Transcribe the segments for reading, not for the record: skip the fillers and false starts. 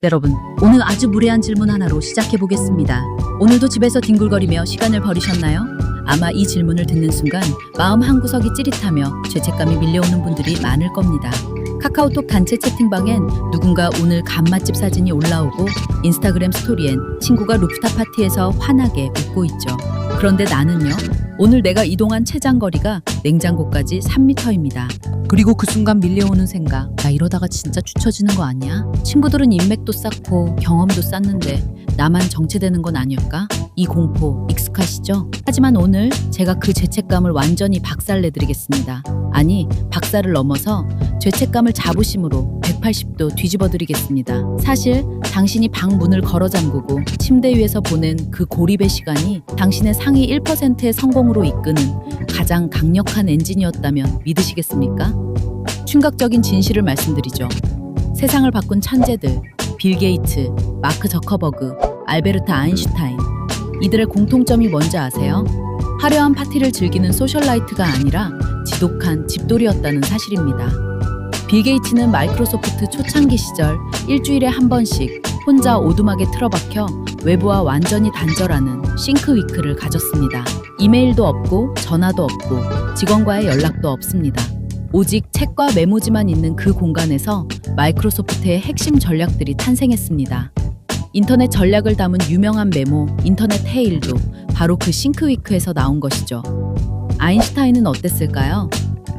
여러분, 오늘 아주 무례한 질문 하나로 시작해 보겠습니다. 오늘도 집에서 뒹굴거리며 시간을 버리셨나요? 아마 이 질문을 듣는 순간 마음 한구석이 찌릿하며 죄책감이 밀려오는 분들이 많을 겁니다. 카카오톡 단체 채팅방엔 누군가 오늘 간 맛집 사진이 올라오고 인스타그램 스토리엔 친구가 루프탑 파티에서 환하게 웃고 있죠. 그런데 나는요? 오늘 내가 이동한 최장거리가 냉장고까지 3m입니다. 그리고 그 순간 밀려오는 생각, 나 이러다가 진짜 뒤처지는 거 아니야? 친구들은 인맥도 쌓고 경험도 쌓는데 나만 정체되는 건 아닐까? 이 공포 익숙하시죠? 하지만 오늘 제가 그 죄책감을 완전히 박살내드리겠습니다. 아니, 박살을 넘어서 죄책감을 자부심으로 180도 뒤집어드리겠습니다. 사실 당신이 방 문을 걸어 잠그고 침대 위에서 보낸 그 고립의 시간이 당신의 상위 1%의 성공으로 이끄는 가장 강력한 엔진이었다면 믿으시겠습니까? 충격적인 진실을 말씀드리죠. 세상을 바꾼 천재들, 빌 게이츠, 마크 저커버그, 알베르트 아인슈타인. 이들의 공통점이 뭔지 아세요? 화려한 파티를 즐기는 소셜라이트가 아니라 지독한 집돌이였다는 사실입니다. 빌 게이츠는 마이크로소프트 초창기 시절 일주일에 한 번씩 혼자 오두막에 틀어박혀 외부와 완전히 단절하는 싱크위크를 가졌습니다. 이메일도 없고 전화도 없고 직원과의 연락도 없습니다. 오직 책과 메모지만 있는 그 공간에서 마이크로소프트의 핵심 전략들이 탄생했습니다. 인터넷 전략을 담은 유명한 메모, 인터넷 헤일도 바로 그 싱크위크에서 나온 것이죠. 아인슈타인은 어땠을까요?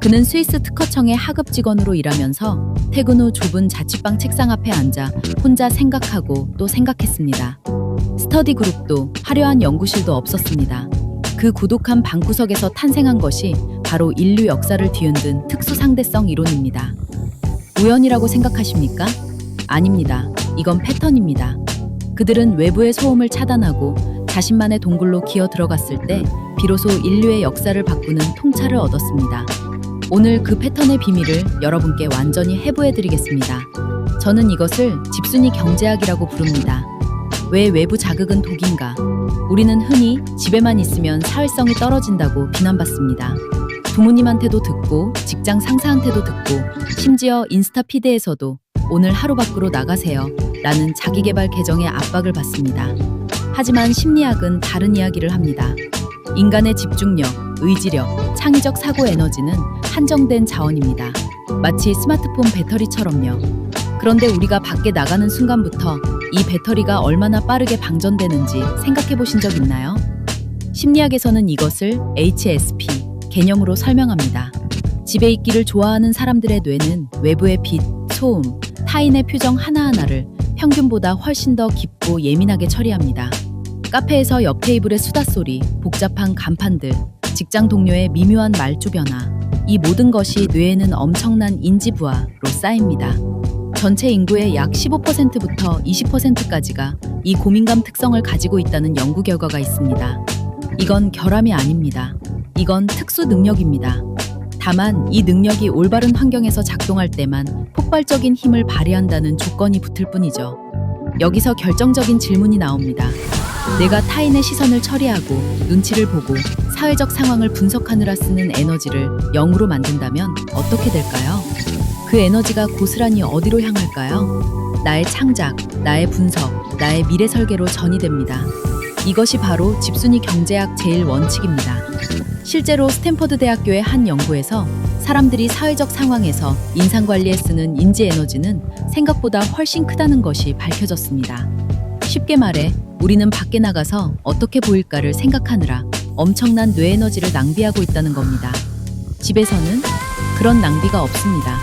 그는 스위스 특허청의 하급 직원으로 일하면서 퇴근 후 좁은 자취방 책상 앞에 앉아 혼자 생각하고 또 생각했습니다. 스터디 그룹도 화려한 연구실도 없었습니다. 그 고독한 방구석에서 탄생한 것이 바로 인류 역사를 뒤흔든 특수상대성 이론입니다. 우연이라고 생각하십니까? 아닙니다. 이건 패턴입니다. 그들은 외부의 소음을 차단하고 자신만의 동굴로 기어 들어갔을 때 비로소 인류의 역사를 바꾸는 통찰을 얻었습니다. 오늘 그 패턴의 비밀을 여러분께 완전히 해부해드리겠습니다. 저는 이것을 집순위 경제학이라고 부릅니다. 왜 외부 자극은 독인가? 우리는 흔히 집에만 있으면 사회성이 떨어진다고 비난받습니다. 부모님한테도 듣고 직장 상사한테도 듣고 심지어 인스타 피드에서도 오늘 하루 밖으로 나가세요 라는 자기계발 계정의 압박을 받습니다. 하지만 심리학은 다른 이야기를 합니다. 인간의 집중력, 의지력, 창의적 사고 에너지는 한정된 자원입니다. 마치 스마트폰 배터리처럼요. 그런데 우리가 밖에 나가는 순간부터 이 배터리가 얼마나 빠르게 방전되는지 생각해 보신 적 있나요? 심리학에서는 이것을 HSP, 개념으로 설명합니다. 집에 있기를 좋아하는 사람들의 뇌는 외부의 빛, 소음, 타인의 표정 하나하나를 평균보다 훨씬 더 깊고 예민하게 처리합니다. 카페에서 옆 테이블의 수다 소리, 복잡한 간판들, 직장 동료의 미묘한 말투 변화, 이 모든 것이 뇌에는 엄청난 인지 부하로 쌓입니다. 전체 인구의 약 15%부터 20%까지가 이 고민감 특성을 가지고 있다는 연구 결과가 있습니다. 이건 결함이 아닙니다. 이건 특수 능력입니다. 다만 이 능력이 올바른 환경에서 작동할 때만 폭발적인 힘을 발휘한다는 조건이 붙을 뿐이죠. 여기서 결정적인 질문이 나옵니다. 내가 타인의 시선을 처리하고 눈치를 보고 사회적 상황을 분석하느라 쓰는 에너지를 0으로 만든다면 어떻게 될까요? 그 에너지가 고스란히 어디로 향할까요? 나의 창작, 나의 분석, 나의 미래 설계로 전이됩니다. 이것이 바로 집순위 경제학 제1원칙입니다. 실제로 스탠퍼드 대학교의 한 연구에서 사람들이 사회적 상황에서 인상관리에 쓰는 인지 에너지는 생각보다 훨씬 크다는 것이 밝혀졌습니다. 쉽게 말해 우리는 밖에 나가서 어떻게 보일까를 생각하느라 엄청난 뇌 에너지를 낭비하고 있다는 겁니다. 집에서는 그런 낭비가 없습니다.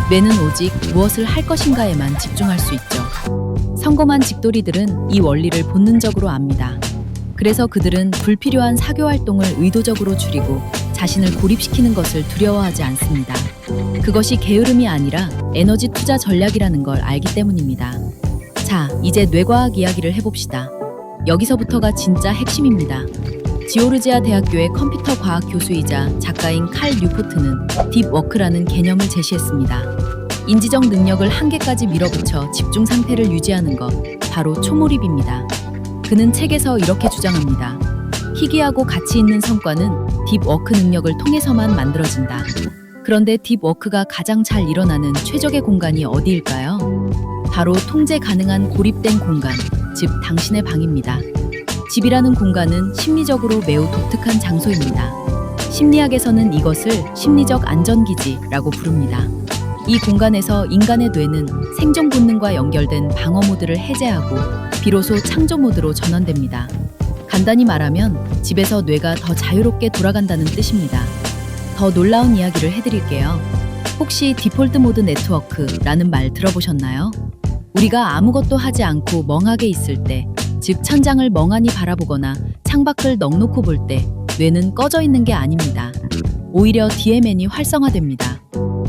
뇌는 오직 무엇을 할 것인가에만 집중할 수 있죠. 성공한 집돌이들은 이 원리를 본능적으로 압니다. 그래서 그들은 불필요한 사교 활동을 의도적으로 줄이고 자신을 고립시키는 것을 두려워하지 않습니다. 그것이 게으름이 아니라 에너지 투자 전략이라는 걸 알기 때문입니다. 자, 이제 뇌과학 이야기를 해봅시다. 여기서부터가 진짜 핵심입니다. 지오르지아 대학교의 컴퓨터 과학 교수이자 작가인 칼 뉴포트는 딥워크라는 개념을 제시했습니다. 인지적 능력을 한계까지 밀어붙여 집중 상태를 유지하는 것, 바로 초몰입입니다. 그는 책에서 이렇게 주장합니다. 희귀하고 가치 있는 성과는 딥워크 능력을 통해서만 만들어진다. 그런데 딥워크가 가장 잘 일어나는 최적의 공간이 어디일까요? 바로 통제 가능한 고립된 공간, 즉 당신의 방입니다. 집이라는 공간은 심리적으로 매우 독특한 장소입니다. 심리학에서는 이것을 심리적 안전기지라고 부릅니다. 이 공간에서 인간의 뇌는 생존 본능과 연결된 방어 모드를 해제하고 비로소 창조 모드로 전환됩니다. 간단히 말하면 집에서 뇌가 더 자유롭게 돌아간다는 뜻입니다. 더 놀라운 이야기를 해드릴게요. 혹시 디폴트 모드 네트워크라는 말 들어보셨나요? 우리가 아무것도 하지 않고 멍하게 있을 때, 즉 천장을 멍하니 바라보거나 창밖을 넋놓고 볼 때 뇌는 꺼져 있는 게 아닙니다. 오히려 DMN이 활성화됩니다.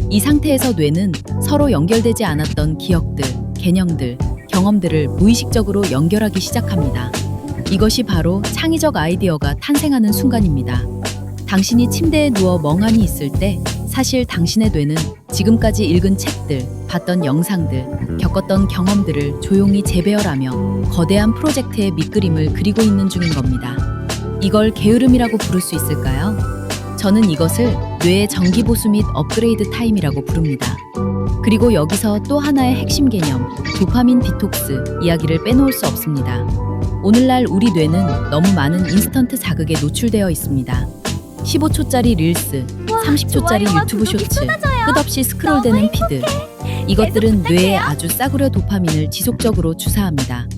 이 상태에서 뇌는 서로 연결되지 않았던 기억들, 개념들, 경험들을 무의식적으로 연결하기 시작합니다. 이것이 바로 창의적 아이디어가 탄생하는 순간입니다. 당신이 침대에 누워 멍하니 있을 때 사실 당신의 뇌는 지금까지 읽은 책들, 봤던 영상들, 겪었던 경험들을 조용히 재배열하며 거대한 프로젝트의 밑그림을 그리고 있는 중인 겁니다. 이걸 게으름이라고 부를 수 있을까요? 저는 이것을 뇌의 정기 보수 및 업그레이드 타임이라고 부릅니다. 그리고 여기서 또 하나의 핵심 개념, 도파민 디톡스 이야기를 빼놓을 수 없습니다. 오늘날 우리 뇌는 너무 많은 인스턴트 자극에 노출되어 있습니다. 15초짜리 릴스, 30초짜리 유튜브 쇼츠, 끝없이 스크롤되는 피드. 이것들은 뇌에 아주 싸구려 도파민을 지속적으로 주사합니다.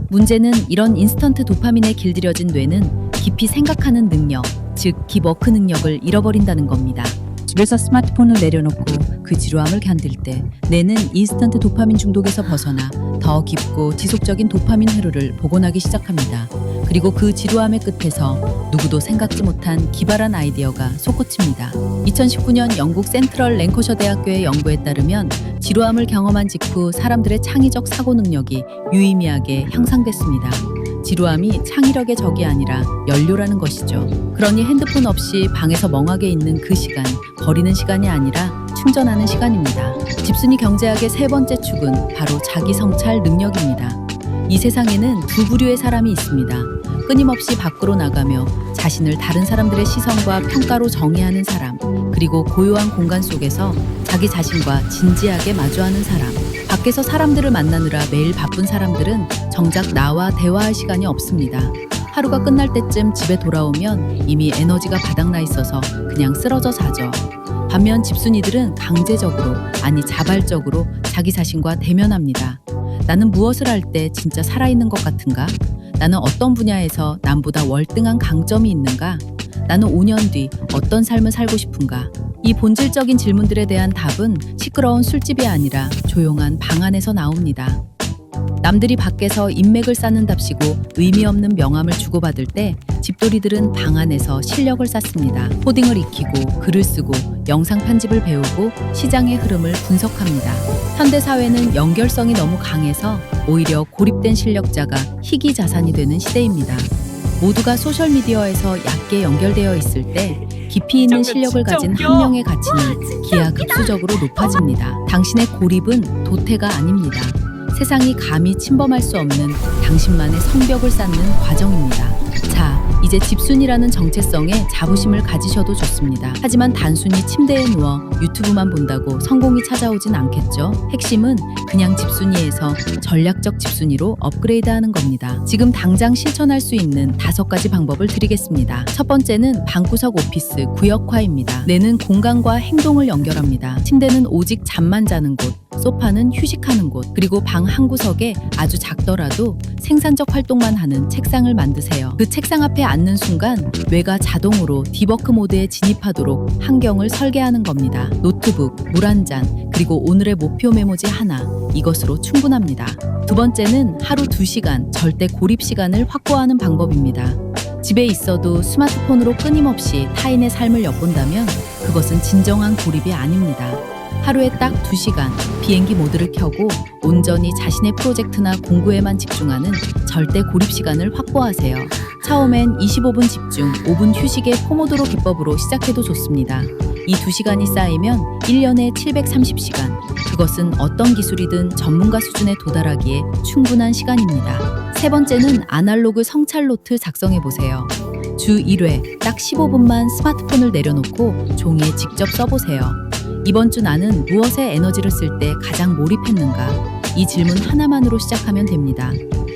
문제는 이런 인스턴트 도파민에 길들여진 뇌는 깊이 생각하는 능력, 즉 딥워크 능력을 잃어버린다는 겁니다. 집에서 스마트폰을 내려놓고 그 지루함을 견딜 때 뇌는 인스턴트 도파민 중독에서 벗어나 더 깊고 지속적인 도파민 회로를 복원하기 시작합니다. 그리고 그 지루함의 끝에서 누구도 생각지 못한 기발한 아이디어가 솟구칩니다. 2019년 영국 센트럴 랭커셔 대학교의 연구에 따르면 지루함을 경험한 직후 사람들의 창의적 사고 능력이 유의미하게 향상됐습니다. 지루함이 창의력의 적이 아니라 연료라는 것이죠. 그러니 핸드폰 없이 방에서 멍하게 있는 그 시간, 버리는 시간이 아니라 충전하는 시간입니다. 집순이 경제학의 세 번째 축은 바로 자기 성찰 능력입니다. 이 세상에는 두 부류의 사람이 있습니다. 끊임없이 밖으로 나가며 자신을 다른 사람들의 시선과 평가로 정의하는 사람, 그리고 고요한 공간 속에서 자기 자신과 진지하게 마주하는 사람. 밖에서 사람들을 만나느라 매일 바쁜 사람들은 정작 나와 대화할 시간이 없습니다. 하루가 끝날 때쯤 집에 돌아오면 이미 에너지가 바닥나 있어서 그냥 쓰러져 자죠. 반면 집순이들은 강제적으로, 아니 자발적으로 자기 자신과 대면합니다. 나는 무엇을 할 때 진짜 살아있는 것 같은가? 나는 어떤 분야에서 남보다 월등한 강점이 있는가? 나는 5년 뒤 어떤 삶을 살고 싶은가? 이 본질적인 질문들에 대한 답은 시끄러운 술집이 아니라 조용한 방 안에서 나옵니다. 남들이 밖에서 인맥을 쌓는답시고 의미 없는 명함을 주고받을 때 집돌이들은 방 안에서 실력을 쌓습니다. 코딩을 익히고 글을 쓰고 영상 편집을 배우고 시장의 흐름을 분석합니다. 현대 사회는 연결성이 너무 강해서 오히려 고립된 실력자가 희귀 자산이 되는 시대입니다. 모두가 소셜미디어에서 얕게 연결되어 있을 때 깊이 있는 실력을 가진 한 명의 가치는 기하급수적으로 높아집니다. 당신의 고립은 도태가 아닙니다. 세상이 감히 침범할 수 없는 당신만의 성벽을 쌓는 과정입니다. 자, 이제 집순이라는 정체성에 자부심을 가지셔도 좋습니다. 하지만 단순히 침대에 누워 유튜브만 본다고 성공이 찾아오진 않겠죠? 핵심은 그냥 집순이에서 전략적 집순이로 업그레이드하는 겁니다. 지금 당장 실천할 수 있는 5가지 방법을 드리겠습니다. 첫 번째는 방구석 오피스 구역화입니다. 뇌는 공간과 행동을 연결합니다. 침대는 오직 잠만 자는 곳, 소파는 휴식하는 곳, 그리고 방 한 구석에 아주 작더라도 생산적 활동만 하는 책상을 만드세요. 그 책상 앞에 앉는 순간 뇌가 자동으로 디버크 모드에 진입하도록 환경을 설계하는 겁니다. 노트북, 물 한 잔, 그리고 오늘의 목표 메모지 하나, 이것으로 충분합니다. 두 번째는 하루 2시간 절대 고립 시간을 확보하는 방법입니다. 집에 있어도 스마트폰으로 끊임없이 타인의 삶을 엿본다면 그것은 진정한 고립이 아닙니다. 하루에 딱 2시간 비행기 모드를 켜고 온전히 자신의 프로젝트나 공부에만 집중하는 절대 고립 시간을 확보하세요. 처음엔 25분 집중, 5분 휴식의 포모도로 기법으로 시작해도 좋습니다. 이 2시간이 쌓이면 1년에 730시간. 그것은 어떤 기술이든 전문가 수준에 도달하기에 충분한 시간입니다. 세 번째는 아날로그 성찰 노트 작성해보세요. 주 1회 딱 15분만 스마트폰을 내려놓고 종이에 직접 써보세요. 이번 주 나는 무엇에 에너지를 쓸 때 가장 몰입했는가? 이 질문 하나만으로 시작하면 됩니다.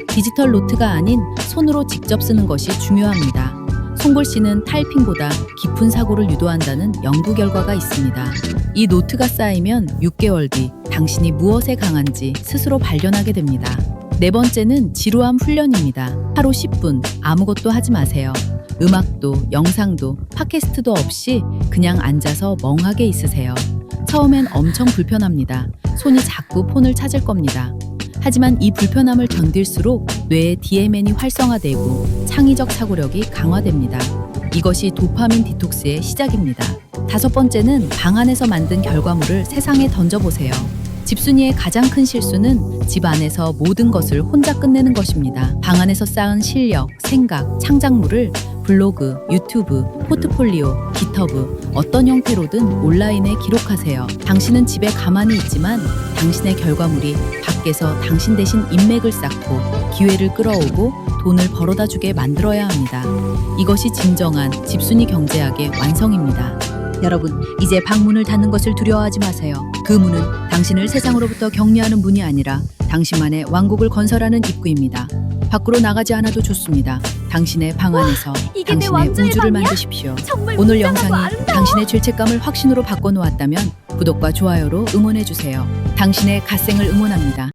디지털 노트가 아닌 손으로 직접 쓰는 것이 중요합니다. 손글씨는 타이핑보다 깊은 사고를 유도한다는 연구 결과가 있습니다. 이 노트가 쌓이면 6개월 뒤 당신이 무엇에 강한지 스스로 발견하게 됩니다. 네 번째는 지루함 훈련입니다. 하루 10분 아무것도 하지 마세요. 음악도, 영상도, 팟캐스트도 없이 그냥 앉아서 멍하게 있으세요. 처음엔 엄청 불편합니다. 손이 자꾸 폰을 찾을 겁니다. 하지만 이 불편함을 견딜수록 뇌의 DMN이 활성화되고 창의적 사고력이 강화됩니다. 이것이 도파민 디톡스의 시작입니다. 다섯 번째는 방 안에서 만든 결과물을 세상에 던져보세요. 집순이의 가장 큰 실수는 집 안에서 모든 것을 혼자 끝내는 것입니다. 방 안에서 쌓은 실력, 생각, 창작물을 블로그, 유튜브, 포트폴리오, 깃허브, 어떤 형태로든 온라인에 기록하세요. 당신은 집에 가만히 있지만 당신의 결과물이 밖에서 당신 대신 인맥을 쌓고 기회를 끌어오고 돈을 벌어다 주게 만들어야 합니다. 이것이 진정한 집순이 경제학의 완성입니다. 여러분, 이제 방문을 닫는 것을 두려워하지 마세요. 그 문은 당신을 세상으로부터 격리하는 문이 아니라 당신만의 왕국을 건설하는 입구입니다. 밖으로 나가지 않아도 좋습니다. 당신의 방 안에서 이게 내 당신의 왕좌의 우주를 방이야? 만드십시오. 정말 오늘 웅장하고 영상이 아름다워. 당신의 죄책감을 확신으로 바꿔놓았다면 구독과 좋아요로 응원해주세요. 당신의 갓생을 응원합니다.